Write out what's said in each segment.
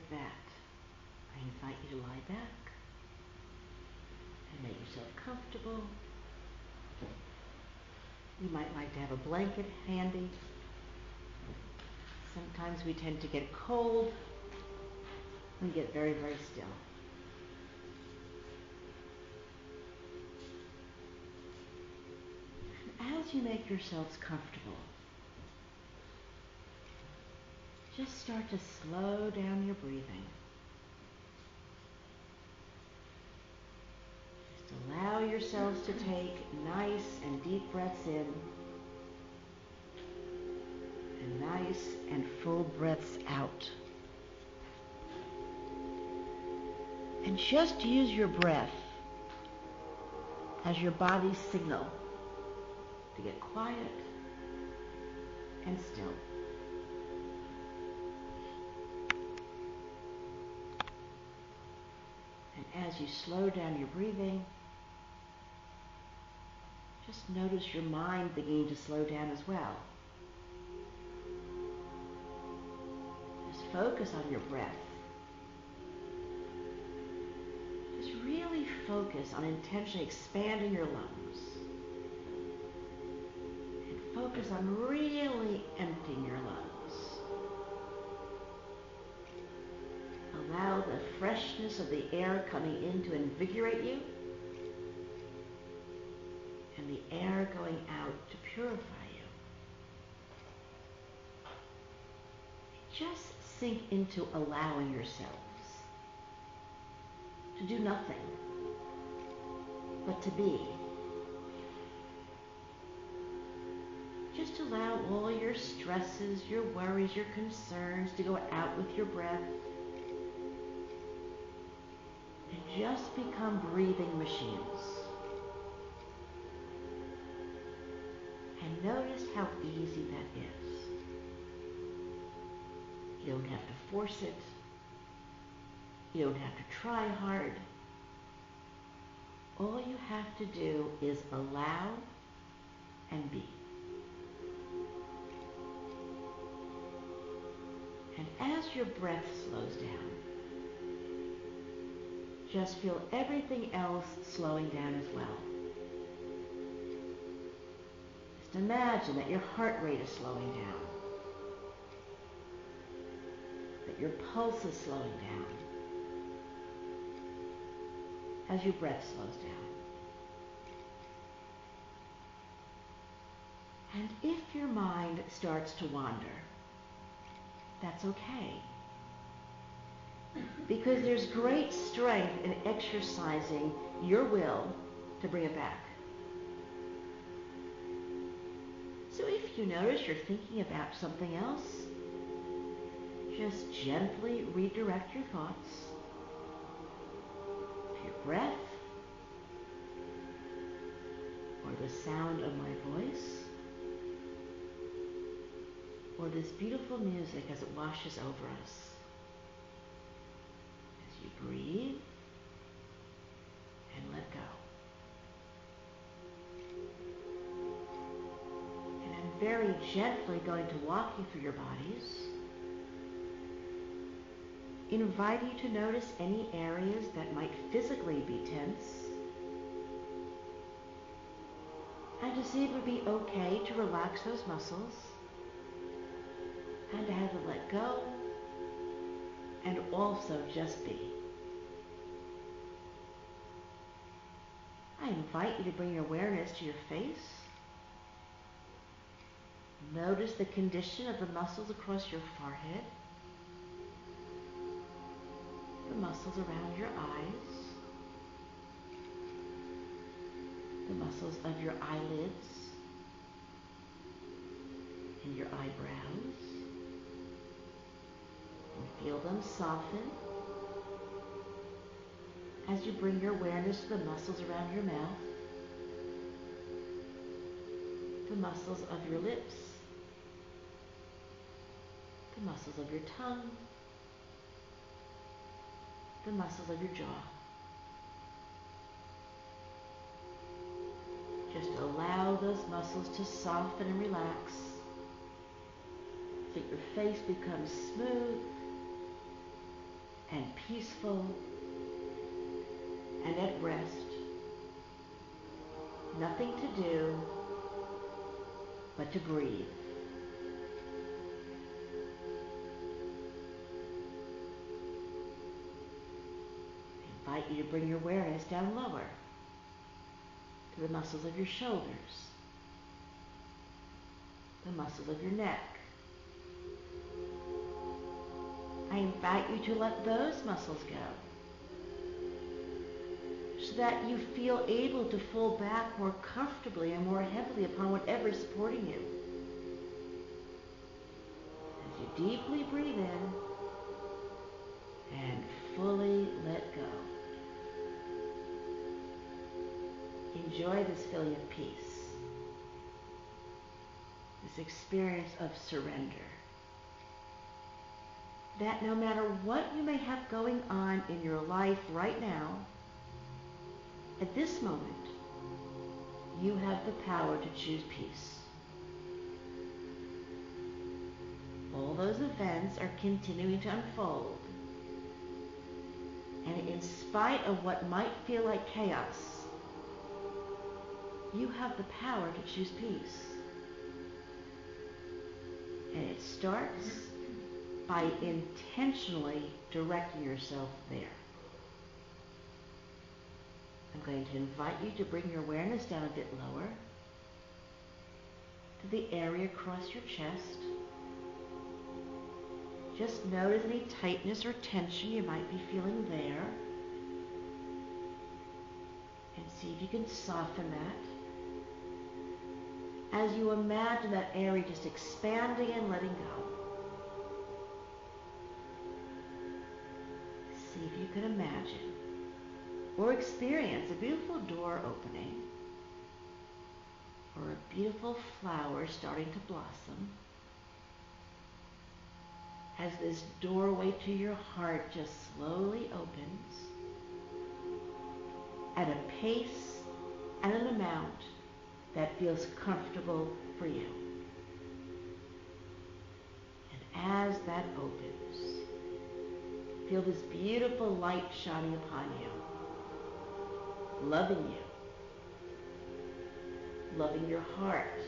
with that, I invite you to lie back and make yourself comfortable. You might like to have a blanket handy. Sometimes we tend to get cold. We get very, very still. As you make yourselves comfortable, just start to slow down your breathing. Just allow yourselves to take nice and deep breaths in and nice and full breaths out. And just use your breath as your body's signal to get quiet and still. And as you slow down your breathing, just notice your mind beginning to slow down as well. Just focus on your breath. Just really focus on intentionally expanding your lungs. And focus on really emptying your lungs. Allow the freshness of the air coming in to invigorate you, and the air going out to purify you. Just sink into allowing yourselves to do nothing but to be. Just allow all your stresses, your worries, your concerns to go out with your breath. And just become breathing machines. And notice how easy that is. You don't have to force it. You don't have to try hard. All you have to do is allow and be. And as your breath slows down, just feel everything else slowing down as well. Just imagine that your heart rate is slowing down, that your pulse is slowing down as your breath slows down. And if your mind starts to wander, that's okay. Because there's great strength in exercising your will to bring it back. So if you notice you're thinking about something else, just gently redirect your thoughts to your breath or the sound of my voice or this beautiful music as it washes over us. As you breathe and let go. And I'm very gently going to walk you through your bodies, invite you to notice any areas that might physically be tense, and to see if it would be okay to relax those muscles, and to have them let go, and also just be. I invite you to bring your awareness to your face. Notice the condition of the muscles across your forehead, the muscles around your eyes, the muscles of your eyelids and your eyebrows. And feel them soften as you bring your awareness to the muscles around your mouth, the muscles of your lips, the muscles of your tongue, the muscles of your jaw. Just allow those muscles to soften and relax so that your face becomes smooth and peaceful and at rest. Nothing to do but to breathe. I invite you to bring your awareness down lower to the muscles of your shoulders, the muscles of your neck. I invite you to let those muscles go so that you feel able to fall back more comfortably and more heavily upon whatever is supporting you. As you deeply breathe in and fully let go. Enjoy this feeling of peace, this experience of surrender. That no matter what you may have going on in your life right now, at this moment, you have the power to choose peace. All those events are continuing to unfold, and in spite of what might feel like chaos, you have the power to choose peace. And it starts by intentionally directing yourself there. I'm going to invite you to bring your awareness down a bit lower to the area across your chest. Just notice any tightness or tension you might be feeling there. And see if you can soften that. As you imagine that area just expanding and letting go. See if you can imagine or experience a beautiful door opening or a beautiful flower starting to blossom. As this doorway to your heart just slowly opens at a pace and an amount that feels comfortable for you. And as that opens, feel this beautiful light shining upon you, loving you, loving your heart,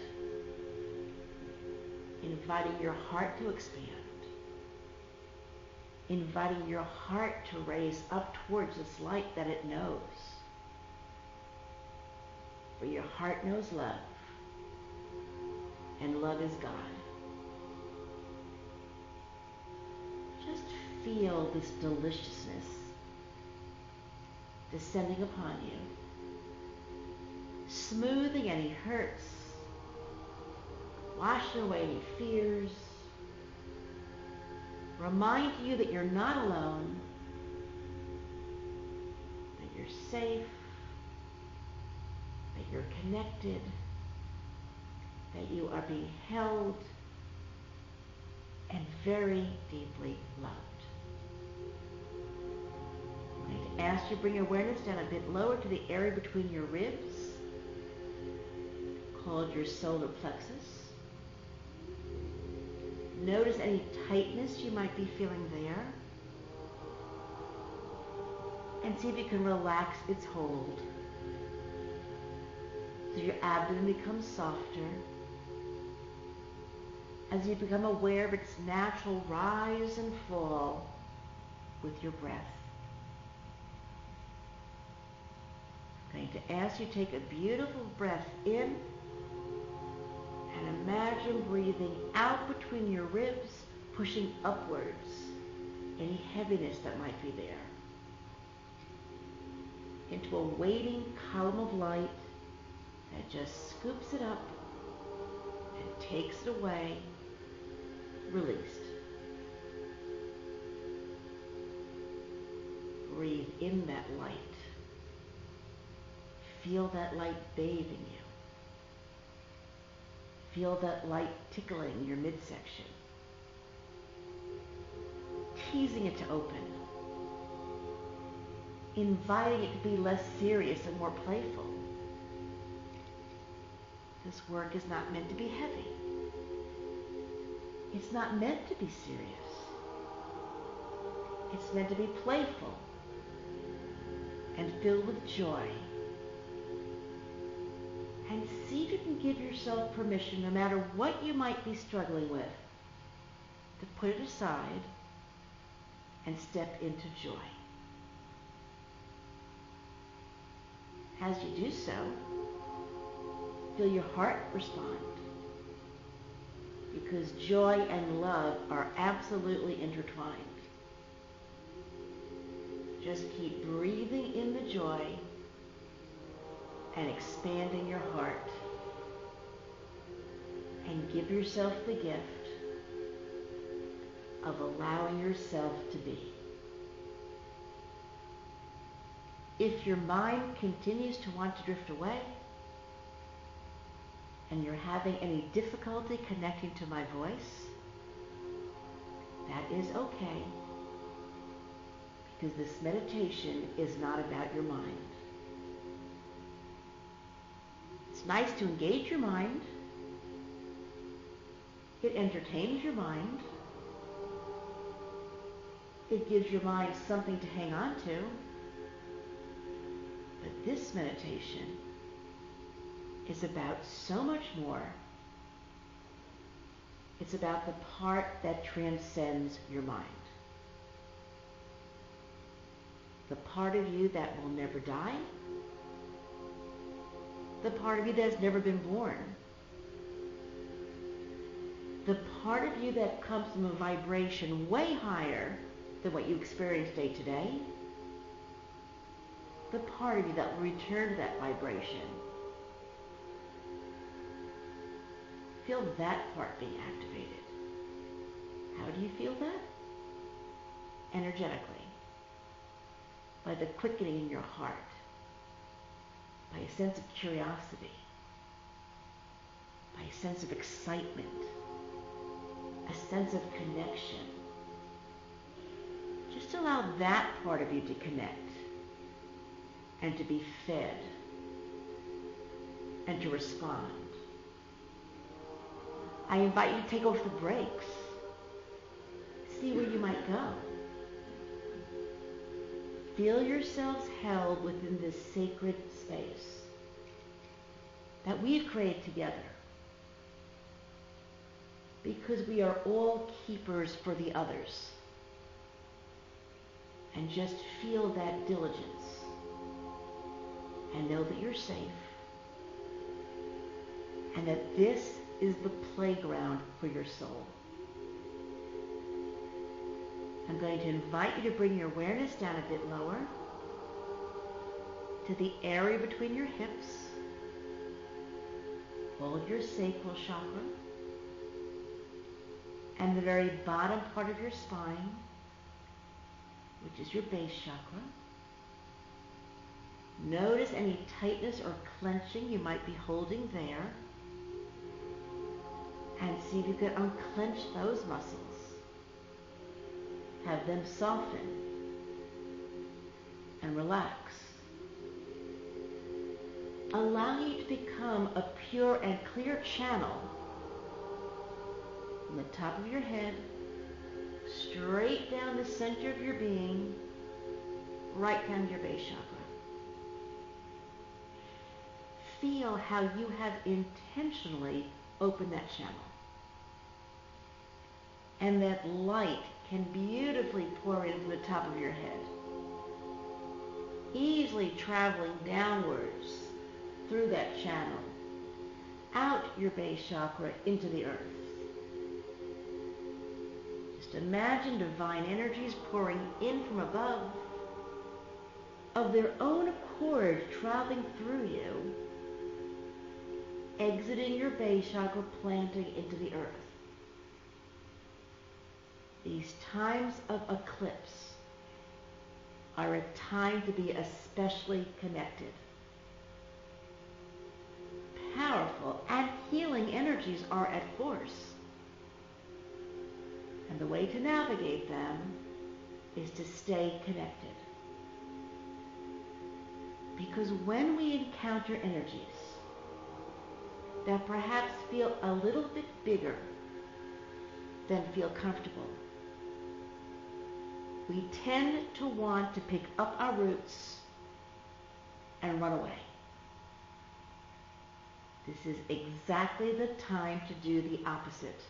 inviting your heart to expand, inviting your heart to raise up towards this light that it knows. For your heart knows love, and love is God. Just feel this deliciousness descending upon you, smoothing any hurts, washing away any fears, reminding you that you're not alone, that you're safe, that you're connected, that you are being held and very deeply loved. I'm going to ask you to bring your awareness down a bit lower to the area between your ribs, called your solar plexus. Notice any tightness you might be feeling there, and see if you can relax its hold. So your abdomen becomes softer as you become aware of its natural rise and fall with your breath. I'm going to ask you to take a beautiful breath in and imagine breathing out between your ribs, pushing upwards any heaviness that might be there into a waiting column of light that just scoops it up and takes it away, released. Breathe in that light. Feel that light bathing you. Feel that light tickling your midsection, teasing it to open, inviting it to be less serious and more playful. This work is not meant to be heavy. It's not meant to be serious. It's meant to be playful and filled with joy. And see if you can give yourself permission, no matter what you might be struggling with, to put it aside and step into joy. As you do so, feel your heart respond, because joy and love are absolutely intertwined. Just keep breathing in the joy and expanding your heart, and give yourself the gift of allowing yourself to be. If your mind continues to want to drift away, and you're having any difficulty connecting to my voice, that is okay, because this meditation is not about your mind. It's nice to engage your mind. It entertains your mind. It gives your mind something to hang on to. But this meditation is about so much more. It's about the part that transcends your mind. The part of you that will never die. The part of you that's never been born. The part of you that comes from a vibration way higher than what you experience day to day. The part of you that will return to that vibration. Feel that part being activated. How do you feel that? Energetically. By the quickening in your heart. By a sense of curiosity. By a sense of excitement. A sense of connection. Just allow that part of you to connect and to be fed and to respond. I invite you to take off the brakes. See where you might go. Feel yourselves held within this sacred space that we've created together, because we are all keepers for the others. And just feel that diligence and know that you're safe and that this is the playground for your soul. I'm going to invite you to bring your awareness down a bit lower to the area between your hips. Hold your sacral chakra and the very bottom part of your spine, which is your base chakra. Notice any tightness or clenching you might be holding there. And see if you can unclench those muscles. Have them soften and relax. Allowing you to become a pure and clear channel from the top of your head, straight down the center of your being, right down to your base chakra. Feel how you have intentionally opened that channel. And that light can beautifully pour in from the top of your head, easily traveling downwards through that channel, out your base chakra into the earth. Just imagine divine energies pouring in from above, of their own accord traveling through you, exiting your base chakra, planting into the earth. These times of eclipse are a time to be especially connected. Powerful and healing energies are at force. And the way to navigate them is to stay connected. Because when we encounter energies that perhaps feel a little bit bigger than feel comfortable, we tend to want to pick up our roots and run away. This is exactly the time to do the opposite,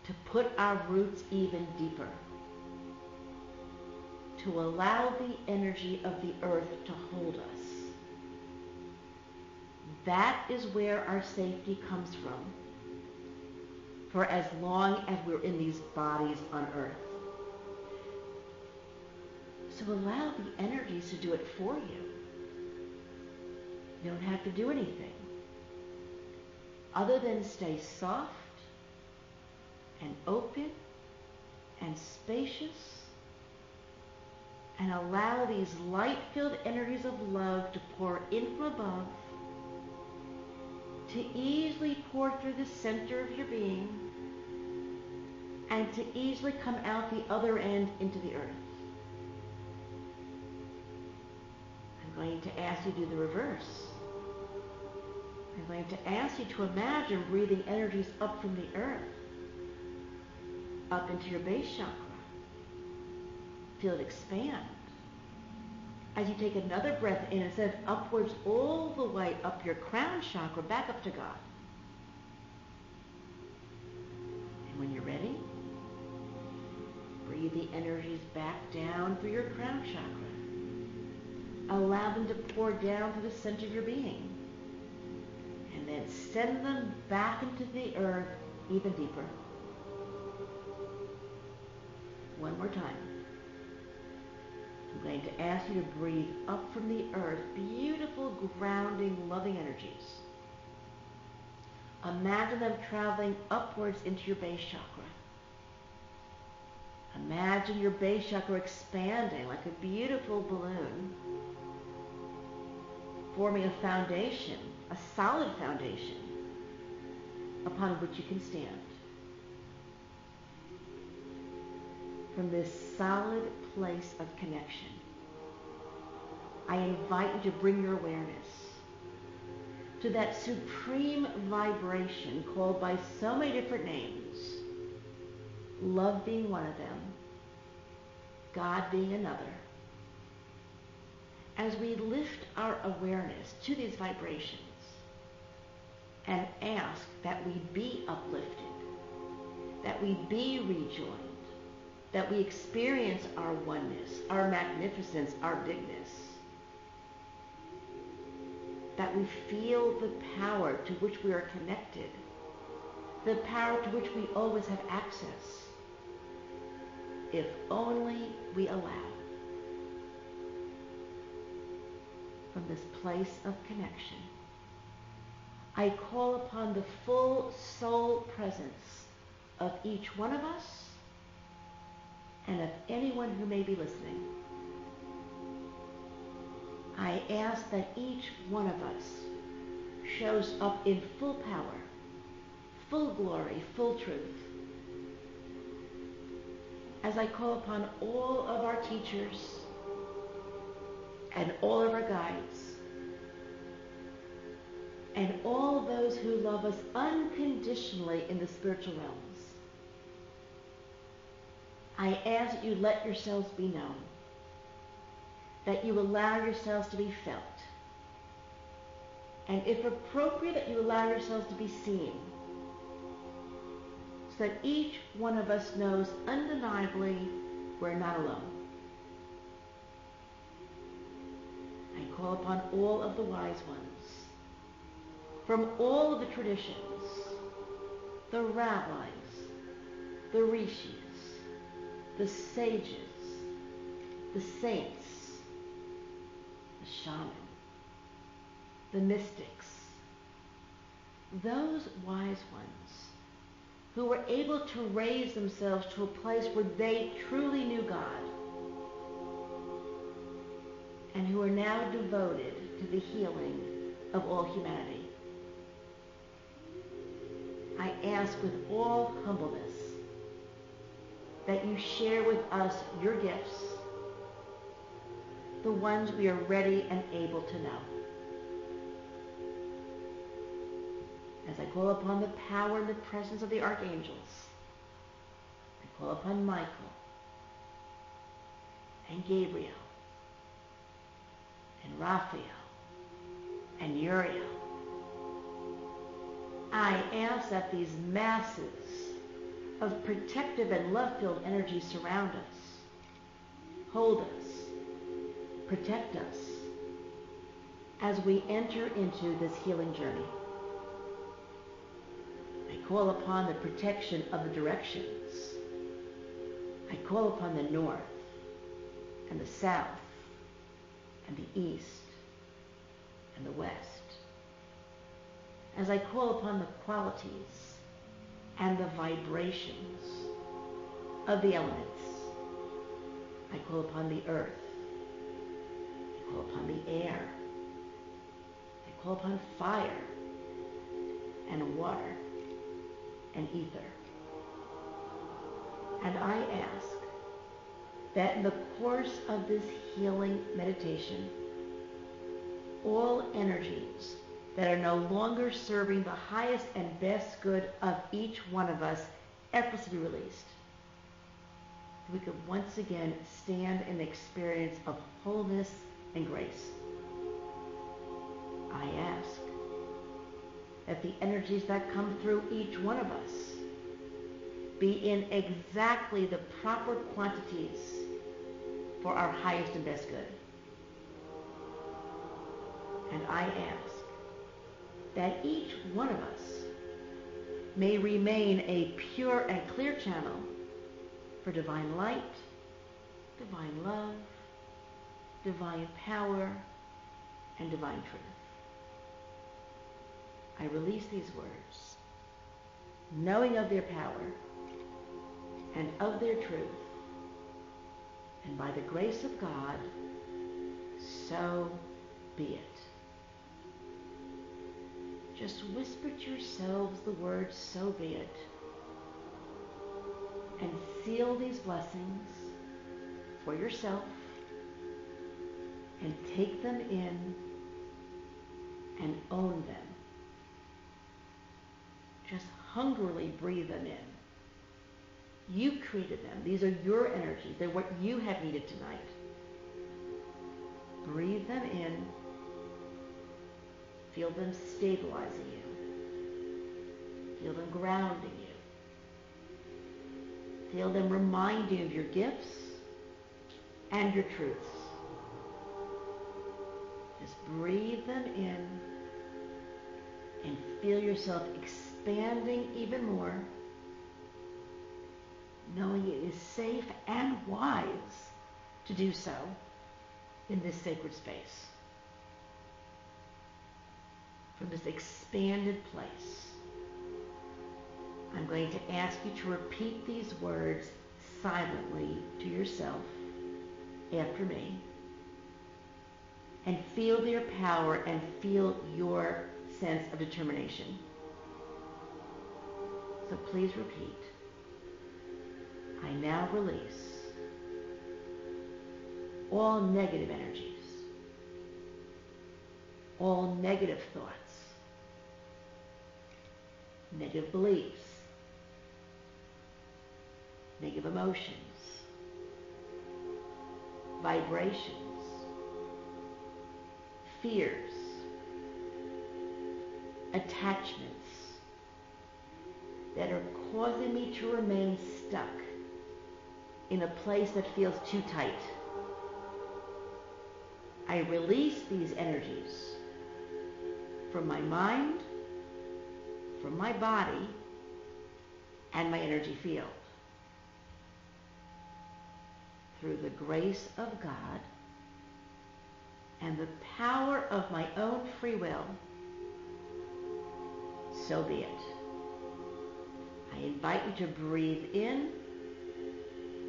to put our roots even deeper, to allow the energy of the earth to hold us. That is where our safety comes from, for as long as we're in these bodies on earth. So allow the energies to do it for you. You don't have to do anything other than stay soft and open and spacious, and allow these light-filled energies of love to pour in from above, to easily pour through the center of your being, and to easily come out the other end into the earth. I'm going to ask you to do the reverse. I'm going to ask you to imagine breathing energies up from the earth, up into your base chakra. Feel it expand. As you take another breath in and send upwards all the way up your crown chakra, back up to God. And when you're ready, breathe the energies back down through your crown chakra. Allow them to pour down through the center of your being. And then send them back into the earth even deeper. One more time. I'm going to ask you to breathe up from the earth beautiful, grounding, loving energies. Imagine them traveling upwards into your base chakra. Imagine your base chakra expanding like a beautiful balloon, forming a foundation, a solid foundation upon which you can stand. From this solid place of connection, I invite you to bring your awareness to that supreme vibration called by so many different names, love being one of them, God being another. As we lift our awareness to these vibrations and ask that we be uplifted, that we be rejoined, that we experience our oneness, our magnificence, our bigness, that we feel the power to which we are connected, the power to which we always have access, if only we allow. From this place of connection, I call upon the full soul presence of each one of us and of anyone who may be listening. I ask that each one of us shows up in full power, full glory, full truth. As I call upon all of our teachers and all of our guides and all those who love us unconditionally in the spiritual realms, I ask that you let yourselves be known, that you allow yourselves to be felt, and if appropriate, that you allow yourselves to be seen, so that each one of us knows undeniably we're not alone. I call upon all of the wise ones, from all of the traditions, the rabbis, the rishis, the sages, the saints, the shaman, the mystics, those wise ones who were able to raise themselves to a place where they truly knew God and who are now devoted to the healing of all humanity. I ask with all humbleness that you share with us your gifts, the ones we are ready and able to know. As I call upon the power and the presence of the archangels, I call upon Michael, and Gabriel and Raphael and Uriel. I ask that these masses of protective and love-filled energy surround us, hold us, protect us as we enter into this healing journey. I call upon the protection of the directions. I call upon the north and the south and the east and the west. As I call upon the qualities and the vibrations of the elements, I call upon the earth, I call upon the air, I call upon fire and water and ether. And I ask that in the course of this healing meditation, all energies that are no longer serving the highest and best good of each one of us effortlessly released, we could once again stand in the experience of wholeness and grace. I ask that the energies that come through each one of us be in exactly the proper quantities for our highest and best good. And I ask that each one of us may remain a pure and clear channel for divine light, divine love, divine power, and divine truth. I release these words, knowing of their power and of their truth, and by the grace of God, so be it. Just whisper to yourselves the words, so be it, and seal these blessings for yourself and take them in and own them. Just hungrily breathe them in. You created them. These are your energies. They're what you have needed tonight. Breathe them in. Feel them stabilizing you. Feel them grounding you. Feel them reminding you of your gifts and your truths. Just breathe them in and feel yourself expanding even more, knowing it is safe and wise to do so in this sacred space. From this expanded place, I'm going to ask you to repeat these words silently to yourself after me, and feel their power and feel your sense of determination. So please repeat. I now release all negative energies, all negative thoughts, negative beliefs, negative emotions, vibrations, fears, attachments that are causing me to remain stuck in a place that feels too tight. I release these energies from my mind, from my body, and my energy field. Through the grace of God and the power of my own free will, so be it. I invite you to breathe in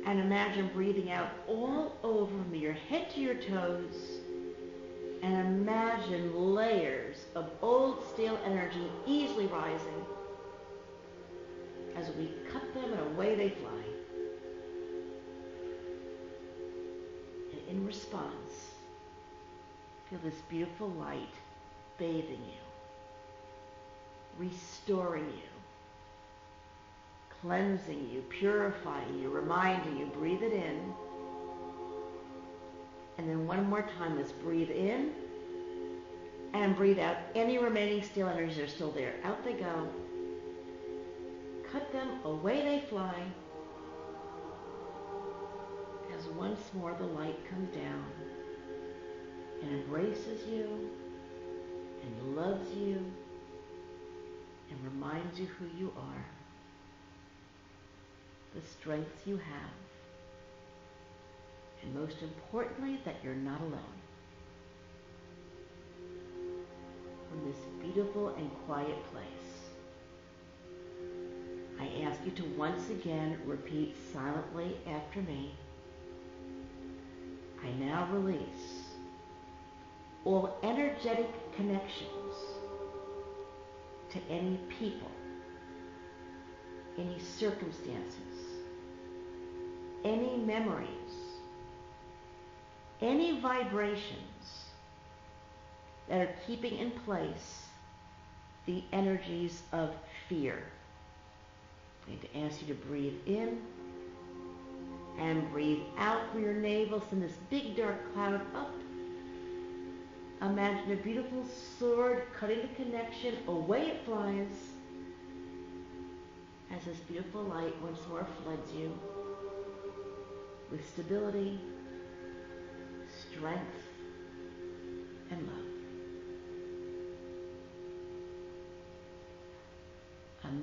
and imagine breathing out all over me, your head to your toes, and imagine layers of old stale energy easily rising as we cut them and away they fly. And in response, feel this beautiful light bathing you, restoring you, cleansing you, purifying you, reminding you. Breathe it in And then one more time, let's breathe in and breathe out any remaining stale energies that are still there. Out they go. Cut them, away they fly. As once more the light comes down and embraces you and loves you and reminds you who you are, the strengths you have, and most importantly, that you're not alone. From this beautiful and quiet place, I ask you to once again repeat silently after me. I now release all energetic connections to any people, any circumstances, any memories, any vibrations that are keeping in place the energies of fear. I'm going to ask you to breathe in and breathe out through your navel. Send this big dark cloud up. Imagine a beautiful sword cutting the connection. Away it flies as this beautiful light once more floods you with stability, strength, and love.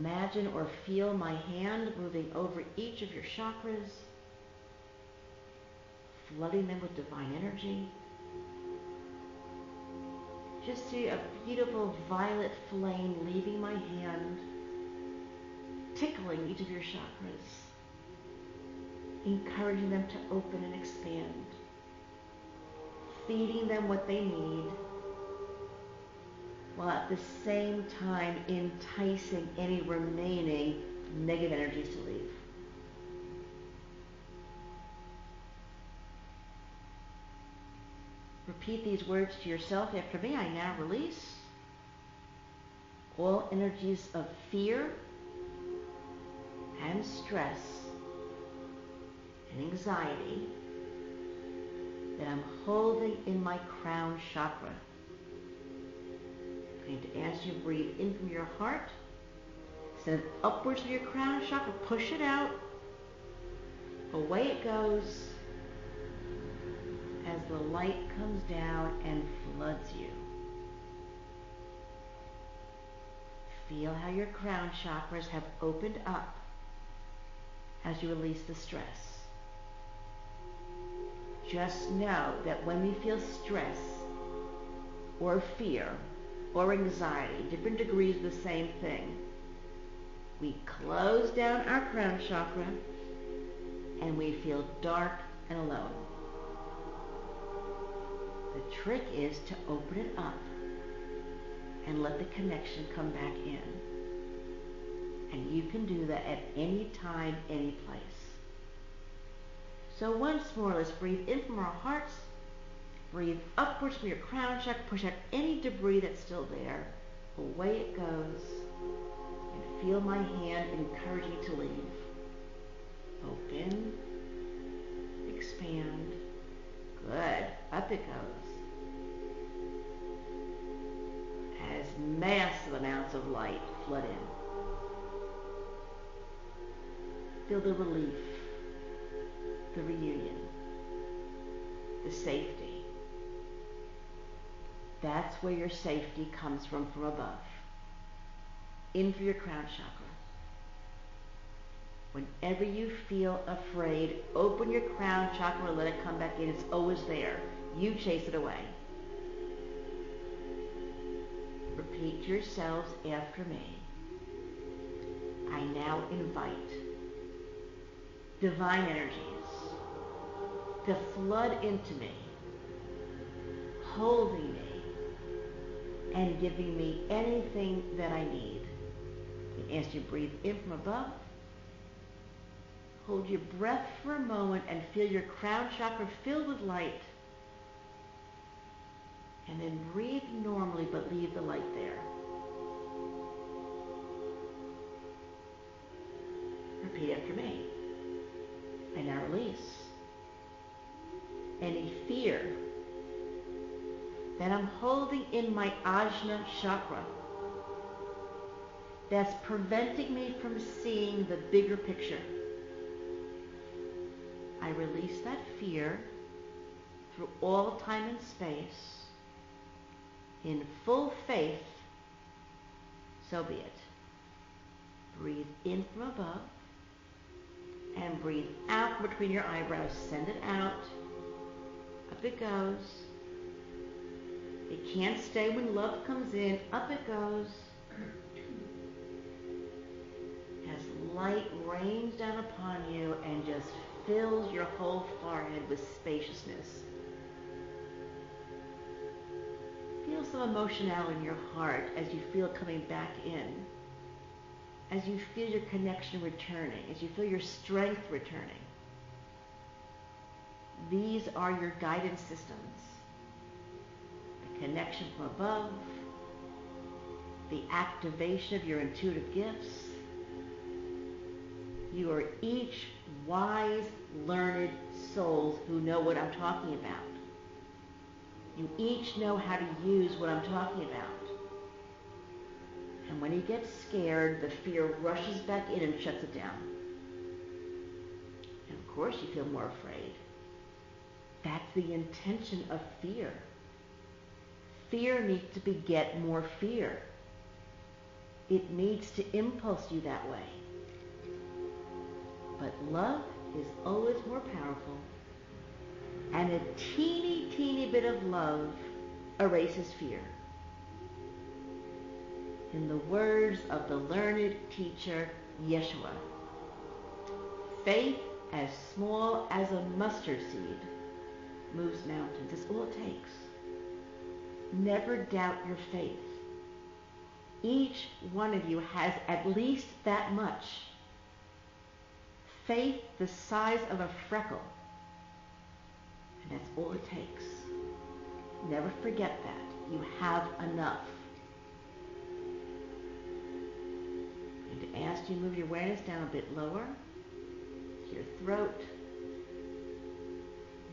Imagine or feel my hand moving over each of your chakras, flooding them with divine energy. Just see a beautiful violet flame leaving my hand, tickling each of your chakras, encouraging them to open and expand, feeding them what they need, while at the same time enticing any remaining negative energies to leave. Repeat these words to yourself after me. I now release all energies of fear and stress and anxiety that I'm holding in my crown chakra. I'm going to ask you to breathe in from your heart, send it upwards to your crown chakra, push it out, away it goes as the light comes down and floods you. Feel how your crown chakras have opened up as you release the stress. Just know that when we feel stress or fear or anxiety, different degrees of the same thing, we close down our crown chakra and we feel dark and alone. The trick is to open it up and let the connection come back in. And you can do that at any time, any place. So once more, let's breathe in from our hearts. Breathe upwards from your crown chakra. Push out any debris that's still there. Away it goes. And feel my hand encourage you to leave. Open. Expand. Good. Up it goes. As massive amounts of light flood in. Feel the relief, the reunion, the safety. That's where your safety comes from above. In through your crown chakra. Whenever you feel afraid, open your crown chakra and let it come back in. It's always there. You chase it away. Repeat to yourselves after me. I now invite divine energies to flood into me, holding me, and giving me anything that I need. And as you breathe in from above, hold your breath for a moment and feel your crown chakra filled with light. And then breathe normally, but leave the light there. Repeat after me. I now release any fear that I'm holding in my Ajna chakra that's preventing me from seeing the bigger picture. I release that fear through all time and space in full faith. So be it. Breathe in from above and breathe out between your eyebrows. Send it out. Up it goes. It can't stay when love comes in. Up it goes. As light rains down upon you and just fills your whole forehead with spaciousness. Feel some emotionality in your heart as you feel it coming back in. As you feel your connection returning. As you feel your strength returning. These are your guidance systems. The connection from above. The activation of your intuitive gifts. You are each wise, learned souls who know what I'm talking about. You each know how to use what I'm talking about. And when you get scared, the fear rushes back in and shuts it down. And of course you feel more afraid. That's the intention of fear. Fear needs to beget more fear. It needs to impulse you that way. But love is always more powerful. And a teeny, teeny bit of love erases fear. In the words of the learned teacher, Yeshua, faith as small as a mustard seed moves mountains. That's all it takes. Never doubt your faith. Each one of you has at least that much. Faith the size of a freckle. And that's all it takes. Never forget that. You have enough. I'm going to ask you to move your awareness down a bit lower to your throat.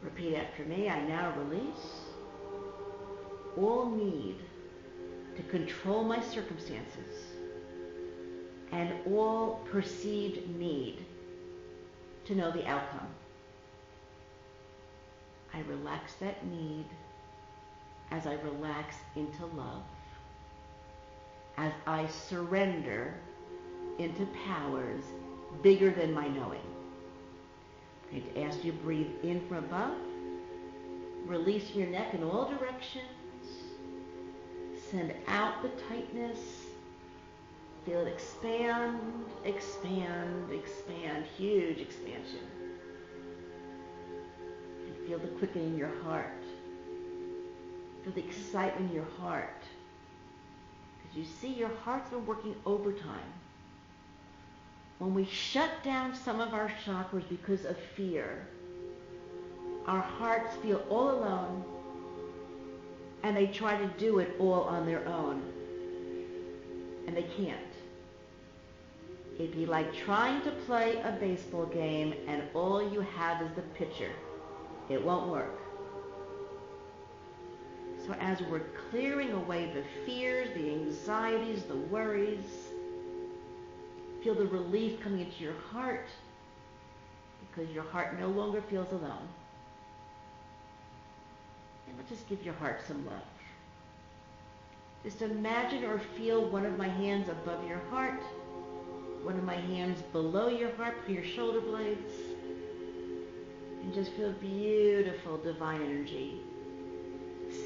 Repeat after me. I now release all need to control my circumstances and all perceived need to know the outcome. I relax that need as I relax into love, as I surrender into powers bigger than my knowing. I'm going to ask you to breathe in from above, release your neck in all directions, send out the tightness, feel it expand, expand, expand, huge expansion. And feel the quickening in your heart. Feel the excitement in your heart. Because you see, your heart's been working overtime. When we shut down some of our chakras because of fear, our hearts feel all alone, and they try to do it all on their own. And they can't. It'd be like trying to play a baseball game and all you have is the pitcher. It won't work. So as we're clearing away the fears, the anxieties, the worries, feel the relief coming into your heart because your heart no longer feels alone. And let's just give your heart some love. Just imagine or feel one of my hands above your heart, one of my hands below your heart, between your shoulder blades, and just feel beautiful divine energy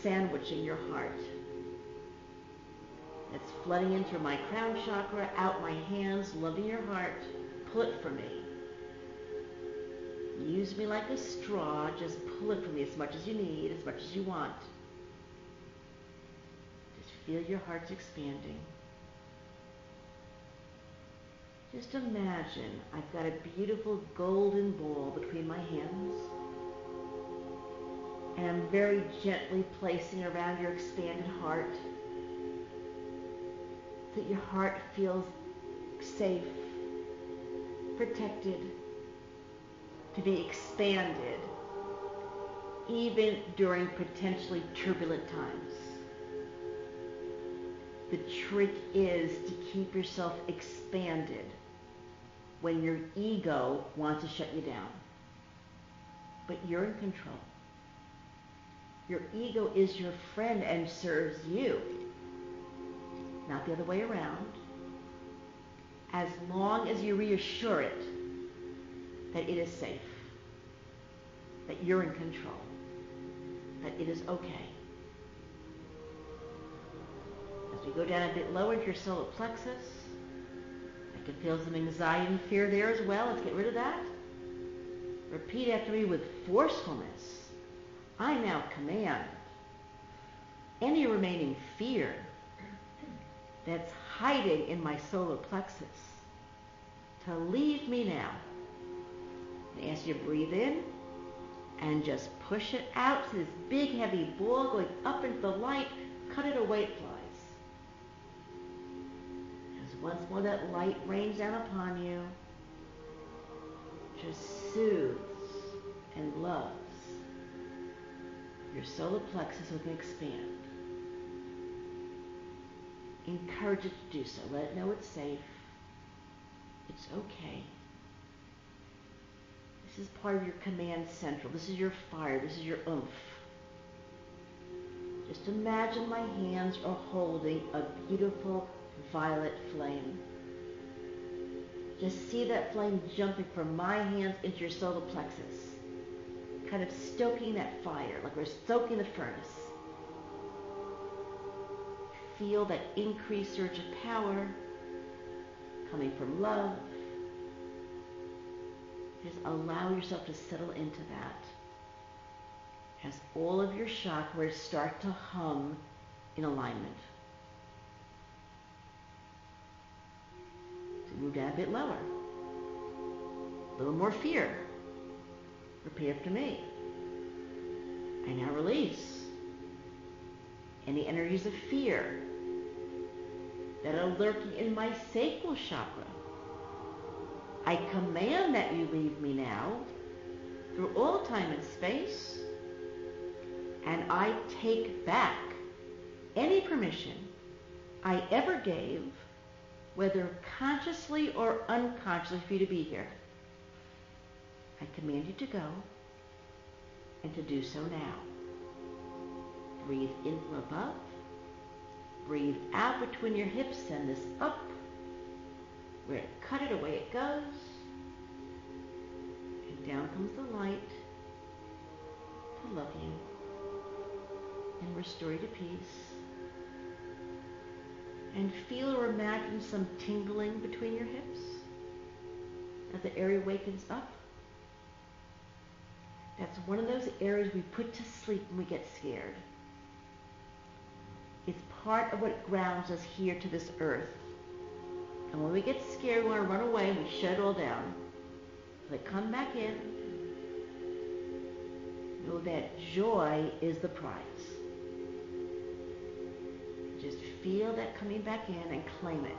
sandwiching your heart. It's flooding in through my crown chakra, out my hands, loving your heart. Pull it from me. Use me like a straw. Just pull it from me as much as you need, as much as you want. Just feel your heart's expanding. Just imagine I've got a beautiful golden ball between my hands. And I'm very gently placing around your expanded heart so that your heart feels safe, protected, to be expanded, even during potentially turbulent times. The trick is to keep yourself expanded when your ego wants to shut you down. But you're in control. Your ego is your friend and serves you, not the other way around. As long as you reassure it that it is safe, that you're in control, that it is okay. As we go down a bit lower into your solar plexus, I can feel some anxiety and fear there as well. Let's get rid of that. Repeat after me with forcefulness. I now command any remaining fear that's hiding in my solar plexus to leave me now. And as you breathe in and just push it out to this big heavy ball going up into the light, cut it away, it flies. As once more that light rains down upon you, just soothes and loves. Your solar plexus will expand. Encourage it to do so. Let it know it's safe. It's okay. This is part of your command central. This is your fire. This is your oomph. Just imagine my hands are holding a beautiful violet flame. Just see that flame jumping from my hands into your solar plexus, kind of stoking that fire, like we're stoking the furnace. Feel that increased surge of power coming from love. Just allow yourself to settle into that as all of your chakras start to hum in alignment. So move down a bit lower. A little more fear. Repeat after me. I now release any energies of fear that are lurking in my sacral chakra. I command that you leave me now through all time and space, and I take back any permission I ever gave, whether consciously or unconsciously, for you to be here. I command you to go and to do so now. Breathe in from above. Breathe out between your hips. Send this up. We're going to cut it away. It goes. And down comes the light to love you and restore you to peace. And feel or imagine some tingling between your hips as the area wakens up. That's one of those areas we put to sleep when we get scared. It's part of what grounds us here to this earth. And when we get scared, we want to run away, and we shut it all down. But come back in. Know that joy is the prize. Just feel that coming back in and claim it.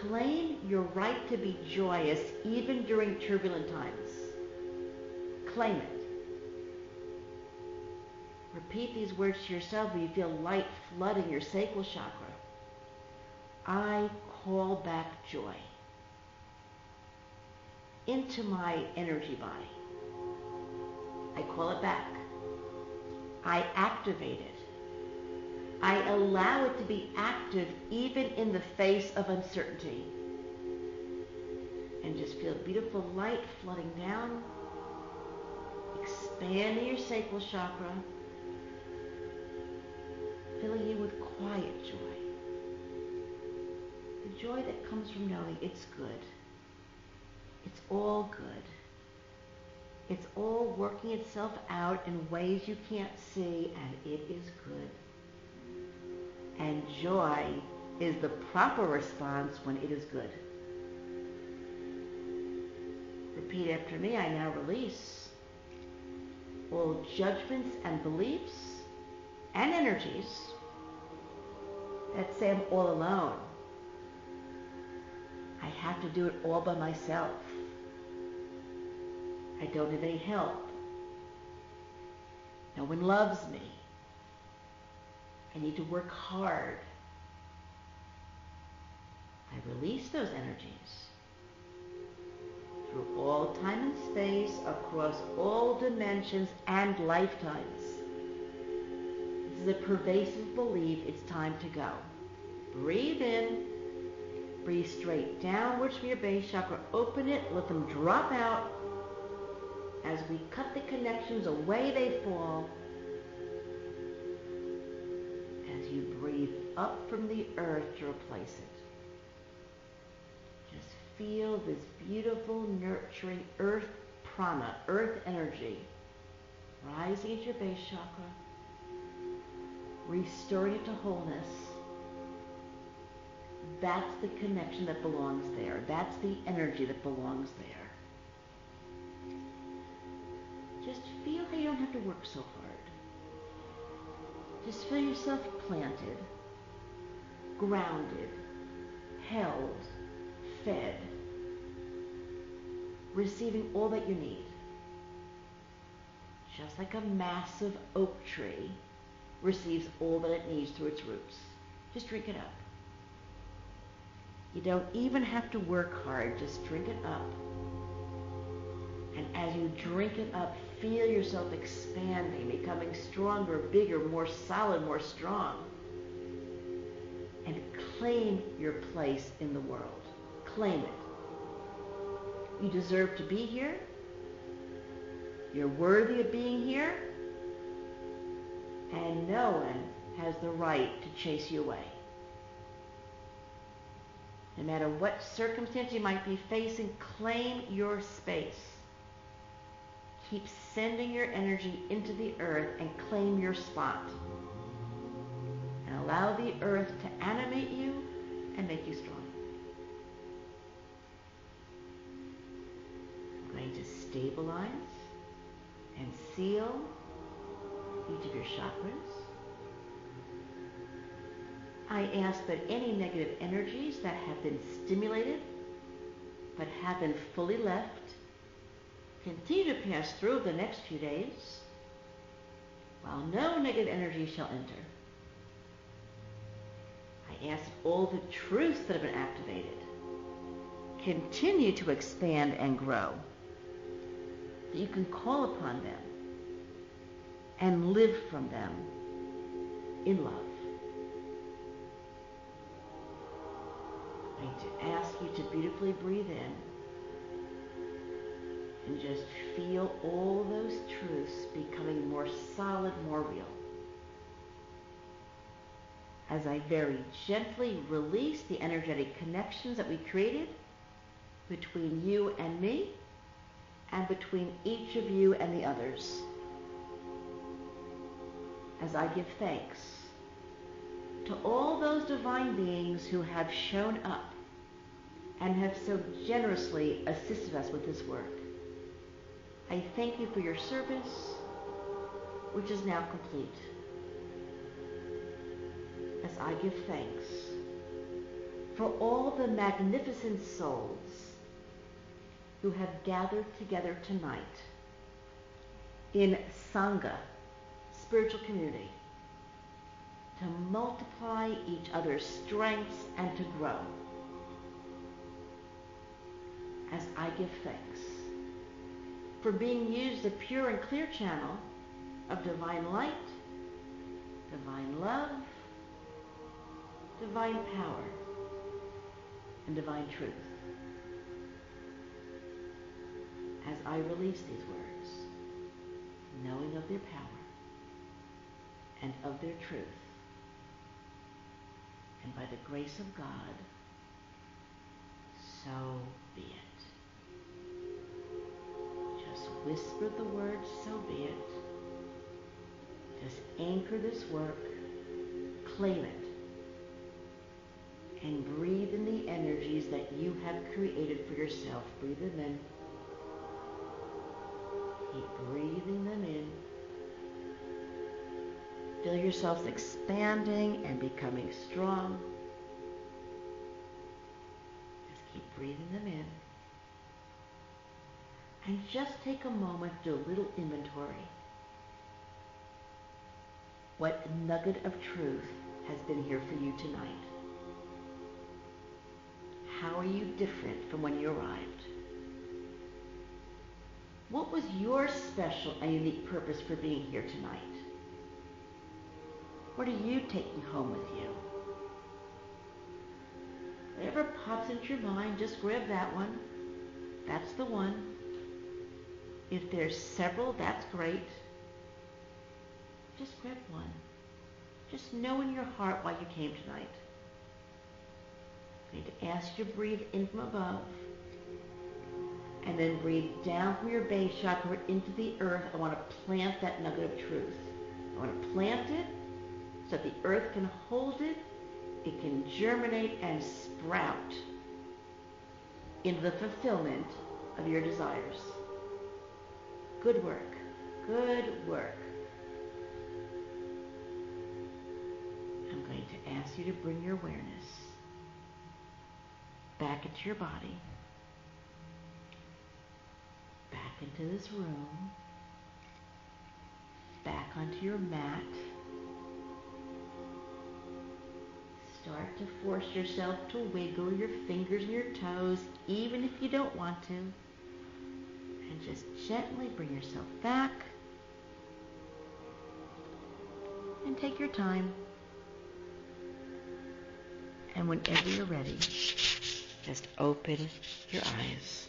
Claim your right to be joyous even during turbulent times. Claim it. Repeat these words to yourself when you feel light flooding your sacral chakra. I call back joy into my energy body. I call it back. I activate it. I allow it to be active even in the face of uncertainty. And just feel beautiful light flooding down, expanding your sacral chakra, filling you with quiet joy. The joy that comes from knowing it's good. It's all good. It's all working itself out in ways you can't see, and it is good. And joy is the proper response when it is good. Repeat after me. I now release all judgments and beliefs and energies that say I'm all alone. I have to do it all by myself. I don't have any help. No one loves me. I need to work hard. I release those energies through all time and space, across all dimensions and lifetimes. This is a pervasive belief. It's time to go. Breathe in. Breathe straight downwards from your base chakra. Open it. Let them drop out. As we cut the connections, away they fall. As you breathe up from the earth to replace it. Just feel this beautiful, nurturing earth prana, earth energy, rising into your base chakra, restoring it to wholeness. That's the connection that belongs there. That's the energy that belongs there. Just feel how you don't have to work so hard. Just feel yourself planted, grounded, held, fed, receiving all that you need. Just like a massive oak tree receives all that it needs through its roots. Just drink it up. You don't even have to work hard, just drink it up. And as you drink it up, feel yourself expanding, becoming stronger, bigger, more solid, more strong. And claim your place in the world. Claim it. You deserve to be here. You're worthy of being here. And no one has the right to chase you away. No matter what circumstance you might be facing, claim your space. Keep sending your energy into the earth and claim your spot. And allow the earth to animate you and make you strong. I'm going to stabilize and seal each of your chakras. I ask that any negative energies that have been stimulated but haven't fully left continue to pass through the next few days, while no negative energy shall enter. I ask that all the truths that have been activated continue to expand and grow, that you can call upon them and live from them in love. I'm going to ask you to beautifully breathe in and just feel all those truths becoming more solid, more real. As I very gently release the energetic connections that we created between you and me, and between each of you and the others. As I give thanks to all those divine beings who have shown up and have so generously assisted us with this work. I thank you for your service, which is now complete. As I give thanks for all the magnificent souls who have gathered together tonight in Sangha, spiritual community, to multiply each other's strengths and to grow. As I give thanks for being used as a pure and clear channel of divine light, divine love, divine power, and divine truth. As I release these words, knowing of their power and of their truth, and by the grace of God, so be it. Just whisper the words, so be it. Just anchor this work, claim it, and breathe in the energies that you have created for yourself. Breathe them in. Keep breathing them in. Feel yourselves expanding and becoming strong. Just keep breathing them in. And just take a moment to do a little inventory. What nugget of truth has been here for you tonight? How are you different from when you arrived? What was your special and unique purpose for being here tonight? What are you taking home with you? Whatever pops into your mind, just grab that one. That's the one. If there's several, that's great. Just grab one. Just know in your heart why you came tonight. I need to ask you to breathe in from above. And then breathe down from your base chakra into the earth. I want to plant that nugget of truth. I want to plant it so that the earth can hold it. It can germinate and sprout into the fulfillment of your desires. Good work. Good work. I'm going to ask you to bring your awareness back into your body, back into this room, back onto your mat. Start to force yourself to wiggle your fingers and your toes, even if you don't want to. And just gently bring yourself back. And take your time. And whenever you're ready, just open your eyes.